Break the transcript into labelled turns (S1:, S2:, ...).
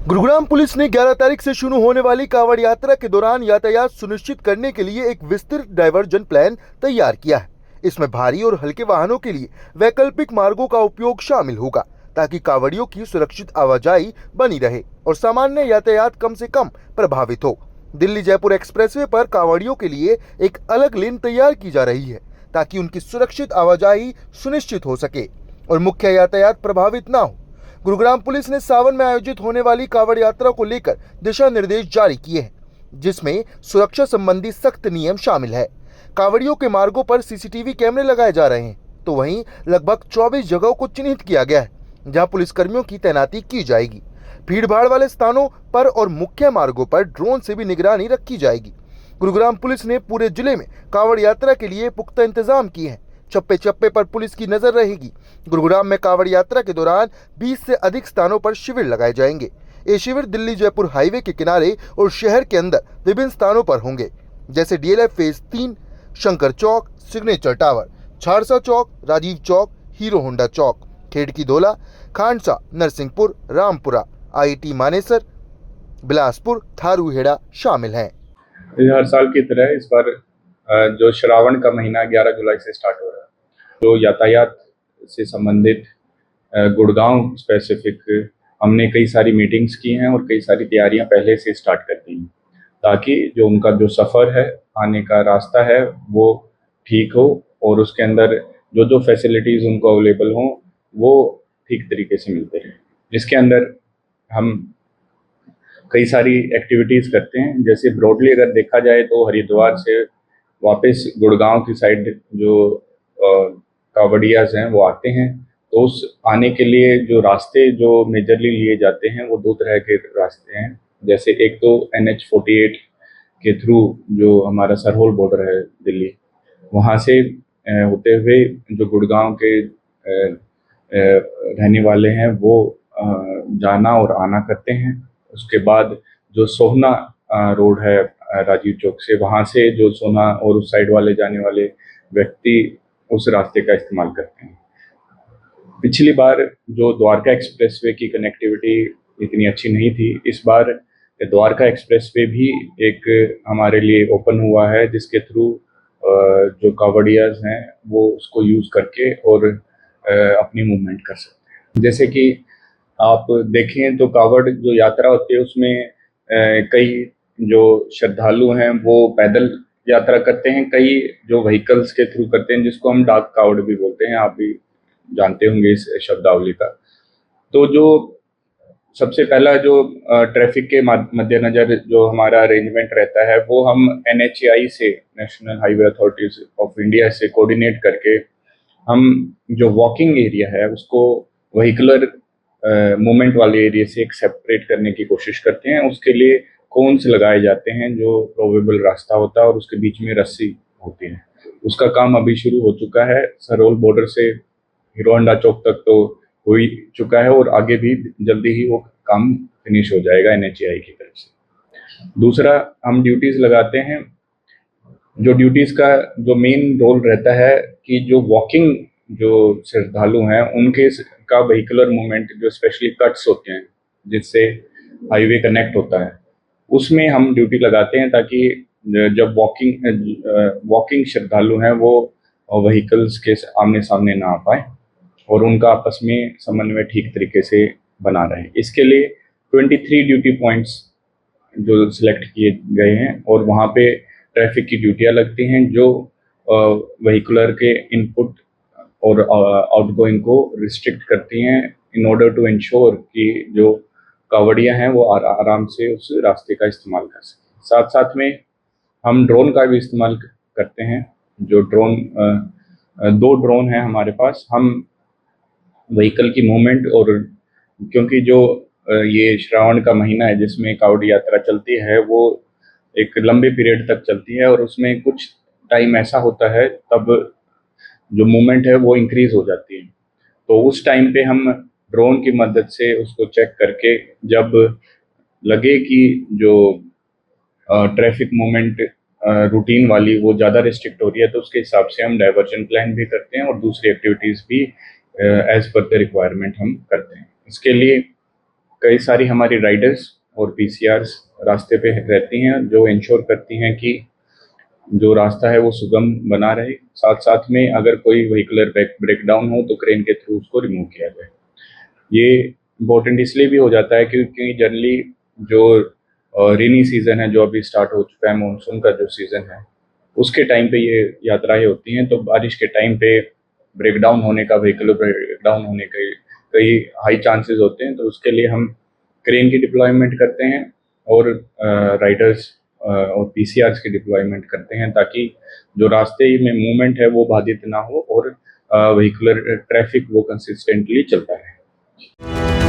S1: Gurugram police ने 11 तारीख से शुरू होने वाली कांवड़ यात्रा के दौरान यातायात सुनिश्चित करने के लिए एक विस्तृत डायवर्जन प्लान तैयार किया है। इसमें भारी और हल्के वाहनों के लिए वैकल्पिक मार्गों का उपयोग शामिल होगा ताकि कांवड़ियों की सुरक्षित आवाजाही बनी रहे और सामान्य यातायात कम से कम प्रभावित हो। दिल्ली जयपुर एक्सप्रेसवे पर कांवड़ियों के लिए एक अलग लेन तैयार की जा रही है ताकि उनकी सुरक्षित आवाजाही सुनिश्चित हो सके और मुख्य यातायात प्रभावित न हो। गुरुग्राम पुलिस ने सावन में आयोजित होने वाली कांवड़ यात्रा को लेकर दिशा निर्देश जारी किए हैं, जिसमें सुरक्षा संबंधी सख्त नियम शामिल है। कांवड़ियों के मार्गों पर सीसीटीवी कैमरे लगाए जा रहे हैं, तो वहीं लगभग 24 जगहों को चिन्हित किया गया है जहां पुलिसकर्मियों की तैनाती की जाएगी। भीड़भाड़ वाले स्थानों पर और मुख्य मार्गों पर ड्रोन से भी निगरानी रखी जाएगी। गुरुग्राम पुलिस ने पूरे जिले में कांवड़ यात्रा के लिए पुख्ता इंतजाम किए हैं। चप्पे चप्पे पर पुलिस की नजर रहेगी। गुरुग्राम में कांवड़ यात्रा के दौरान 20 से अधिक स्थानों पर शिविर लगाए जाएंगे। ये शिविर दिल्ली जयपुर हाईवे के किनारे और शहर के अंदर विभिन्न स्थानों पर होंगे, जैसे डीएलएफ फेज 3, शंकर चौक, सिग्नेचर टावर, छारसा चौक, राजीव चौक, हीरो होंडा चौक, खेड़की धोला, खांडसा, नरसिंहपुर, रामपुरा, आईटी मानेसर, बिलासपुर, थारूहेड़ा शामिल हैं।
S2: हर साल की तरह इस बार जो श्रावण का महीना 11 जुलाई से स्टार्ट हो रहा है, तो यातायात से संबंधित गुड़गांव स्पेसिफिक हमने कई सारी मीटिंग्स की हैं और कई सारी तैयारियां पहले से स्टार्ट कर दी हैं, ताकि जो उनका जो सफ़र है, आने का रास्ता है, वो ठीक हो और उसके अंदर जो जो फैसिलिटीज़ उनको अवेलेबल हों वो ठीक तरीके से मिलते रहें। जिसके अंदर हम कई सारी एक्टिविटीज़ करते हैं। जैसे ब्रॉडली अगर देखा जाए तो हरिद्वार से वापस गुड़गांव की साइड जो कांवड़ियाज़ हैं वो आते हैं, तो उस आने के लिए जो रास्ते जो मेजरली लिए जाते हैं वो दो तरह के रास्ते हैं। जैसे एक तो NH-48 के थ्रू जो हमारा सरहोल बॉर्डर है दिल्ली, वहाँ से होते हुए जो गुड़गांव के रहने वाले हैं वो जाना और आना करते हैं। उसके बाद जो सोहना रोड है राजीव चौक से, वहाँ से जो सोहना और उस साइड वाले जाने वाले व्यक्ति उस रास्ते का इस्तेमाल करते हैं। पिछली बार जो द्वारका एक्सप्रेसवे की कनेक्टिविटी इतनी अच्छी नहीं थी, इस बार द्वारका एक्सप्रेसवे भी एक हमारे लिए ओपन हुआ है, जिसके थ्रू जो कांवड़ियाज़ हैं वो उसको यूज़ करके और अपनी मूवमेंट कर सकते हैं। जैसे कि आप देखें तो कांवड़ जो यात्रा होती है उसमें कई जो श्रद्धालु हैं वो पैदल यात्रा करते हैं, कई जो व्हीकल्स के थ्रू करते हैं, जिसको हम डाक कावड़ भी बोलते हैं। आप भी जानते होंगे इस शब्दावली का। तो जो सबसे पहला जो ट्रैफिक के मद्देनज़र जो हमारा अरेंजमेंट रहता है वो हम NHAI से, national highway authorities of India से कोऑर्डिनेट करके हम जो वॉकिंग एरिया है उसको व्हीकुलर मूवमेंट वाले एरिया से एक सेपरेट करने की कोशिश करते हैं। उसके लिए कोन्स लगाए जाते हैं जो प्रोबेबल रास्ता होता है और उसके बीच में रस्सी होती है। उसका काम अभी शुरू हो चुका है। सरहोल बॉर्डर से हीरो होंडा चौक तक तो हो ही चुका है और आगे भी जल्दी ही वो काम फिनिश हो जाएगा NHAI की तरफ से। दूसरा, हम ड्यूटीज़ लगाते हैं। जो ड्यूटीज़ का जो मेन रोल रहता है कि जो वॉकिंग जो श्रद्धालु हैं उनके का व्हीकुलर मूवमेंट जो स्पेशली कट्स होते हैं जिससे हाईवे कनेक्ट होता है, उसमें हम ड्यूटी लगाते हैं ताकि जब वॉकिंग श्रद्धालु हैं वो व्हीकल्स के आमने सामने ना आ पाए और उनका आपस में समन्वय ठीक तरीके से बना रहे। इसके लिए 23 ड्यूटी पॉइंट्स जो सिलेक्ट किए गए हैं और वहाँ पे ट्रैफिक की ड्यूटियाँ लगती हैं जो व्हीकुलर के इनपुट और आउटगोइंग को रिस्ट्रिक्ट करती हैं इन ऑर्डर टू इंश्योर कि जो कांवड़ियाँ हैं वो आराम से उस रास्ते का इस्तेमाल कर सकें। साथ साथ में हम ड्रोन का भी इस्तेमाल करते हैं। जो ड्रोन 2 ड्रोन हैं हमारे पास। हम व्हीकल की मूवमेंट और क्योंकि जो ये श्रावण का महीना है जिसमें कांवड़ यात्रा चलती है वो एक लंबे पीरियड तक चलती है और उसमें कुछ टाइम ऐसा होता है तब जो मूवमेंट है वो इंक्रीज हो जाती है। तो उस टाइम पे हम ड्रोन की मदद से उसको चेक करके जब लगे कि जो ट्रैफिक मूवमेंट रूटीन वाली वो ज़्यादा रिस्ट्रिक्ट हो रही है तो उसके हिसाब से हम डाइवर्जन प्लान भी करते हैं और दूसरी एक्टिविटीज़ भी एज पर द रिक्वायरमेंट हम करते हैं। इसके लिए कई सारी हमारी राइडर्स और पीसीआरस रास्ते पे रहती हैं जो इंश्योर करती हैं कि जो रास्ता है वो सुगम बना रहे। साथ साथ में अगर कोई व्हीकुलर ब्रेक डाउन हो तो क्रेन के थ्रू उसको रिमूव किया जाए। ये इम्पोर्टेंट इसलिए भी हो जाता है क्योंकि जनरली जो रेनी सीजन है जो अभी स्टार्ट हो चुका है, मानसून का जो सीजन है, उसके टाइम पे ये यात्राएं होती हैं। तो बारिश के टाइम पे ब्रेकडाउन होने का, व्हीकल ब्रेकडाउन होने के कई हाई चांसेस होते हैं। तो उसके लिए हम क्रेन की डिप्लॉयमेंट करते हैं और राइडर्स और पीसीआर्स की डिप्लॉयमेंट करते हैं ताकि जो रास्ते में मूवमेंट है वो बाधित ना हो और व्हीकुलर ट्रैफिक वो कंसिस्टेंटली चलता रहे।